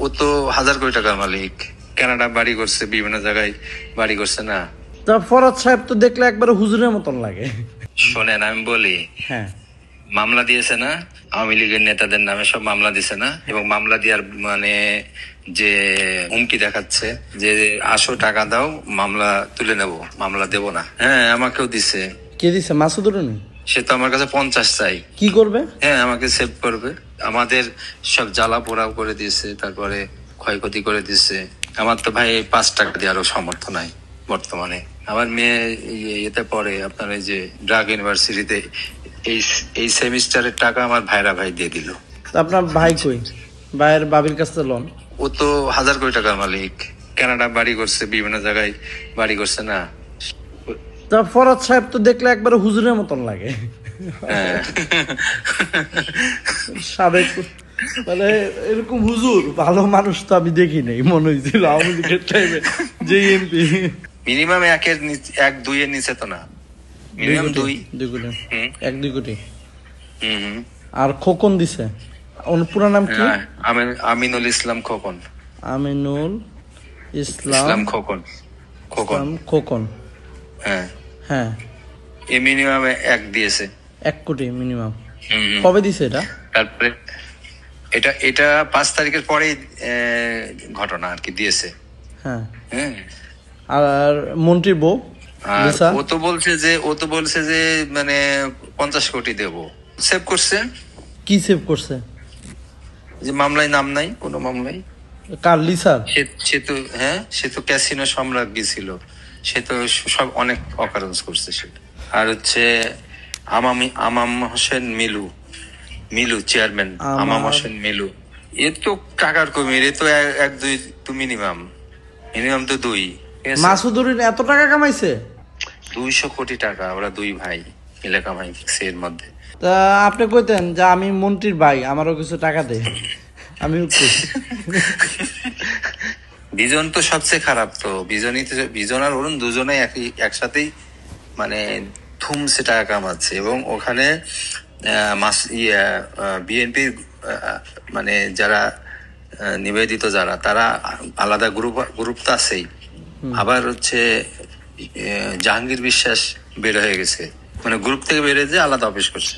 ও তো হাজার কোটি টাকার মালিক, কানাডা বাড়ি করছে, বিভিন্ন জায়গায় বাড়ি করছে না। তা ফরহাদ সাহেব তো দেখলে একবারে হুজুরের মতন লাগে। শোনেন আমি বলি, হ্যাঁ, মামলা দিয়েছে না আওয়ামী লীগের নেতাদের নামে, সব মামলা দিছে না, এবং মামলা দেওয়ার মানে যে হুমকি দেখাচ্ছে যে আসো টাকা দাও মামলা তুলে নেব, মামলা দেব না। হ্যাঁ আমাকেও দিছে। কে দিছে? মাসুদুর? সে তো আমার কাছে 50 চাই। কি করবে? হ্যাঁ আমাকে সেভ করবে, আমাদের সব জ্বালা পোড়াও করে দিয়েছে, তারপরে ক্ষয়ক্ষতি করে দিয়েছে। আমার তো ভাই 5 টাকা দেওয়ারও সামর্থ্য নাই বর্তমানে। আমার মেয়ে এতে পড়ে আপনার এই যে ড্রাগ ইউনিভার্সিটিতে, এই সেমিস্টারের টাকা আমার ভাইরা ভাই দিয়ে দিল। আপনার ভাই কই? ভাইয়ের বাবির কাছে লোন। ও তো হাজার কোটি টাকার মালিক, কানাডা বাড়ি করছে, বিভিন্ন জায়গায় বাড়ি করছে না। তা ফরহাদ সাহেব তো দেখলে একবারে হুজুরের মতন লাগে। হ্যাঁ সাবেক মানে এরকম হুজুর ভালো মানুষ তো আমি দেখি নাই, মনে হয়েছিল আওয়ামী লীগের টাইমে যে এমপি। মিনিমাম 1-2 এর নিচে তো না, মিনিমাম 2 কোটি, 1-2 কোটি। হুম। আর খোকন দিছে, ওর পুরো নাম কি? আমিনুল ইসলাম খোকন। আমিনুল ইসলাম খোকন। খোকন। হ্যাঁ হ্যাঁ, এ মিনিমাম 1 দিয়েছে। 1 কোটি মিনিমাম। কবে দিছে এটা? তারপরে এটা 5 তারিখের পরেই ঘটনা আর কি দিয়েছে। হ্যাঁ। হ্যাঁ আর মন্ত্রী বউ লিসা, ও তো বলছে যে মানে 50 কোটি দেব। সেভ করছে। কি সেভ করছে? যে মামলায় নাম নাই, কোনো মামলায়। কার? লিসার? সে তো ক্যাসিনো সম্রাজ্ঞী ছিল, সে তো সব অনেক অকারেন্স করছে সেটা। আর হচ্ছে আমাম হোসেন মিলু চেয়ারম্যান, আমাম হোসেন মিলু, এ তো টাকার কমির, এ তো 1-2 তো মিনিমাম তো 2। মাসুদুর এত টাকা কামাইছে? 200 কোটি টাকা ওরা 2 ভাই মিলে কামাইছে এর মধ্যে। তা আপনি কইতেন যে আমি মন্ত্রীর ভাই, আমারও কিছু টাকা দে, আমি বিজন তো সবচেয়ে খারাপ। তো বিজন আর অরুণ দুজনে একসাথেই মানে ধুমসে টাকা কামাচ্ছে, এবং ওখানে বিএনপির মানে যারা নিবেদিত যারা, তারা আলাদা গ্রুপ তো আছেই। আবার হচ্ছে জাহাঙ্গীর বিশ্বাস বের হয়ে গেছে, মানে গ্রুপ থেকে বের হয়ে যে আলাদা অফিস করছে।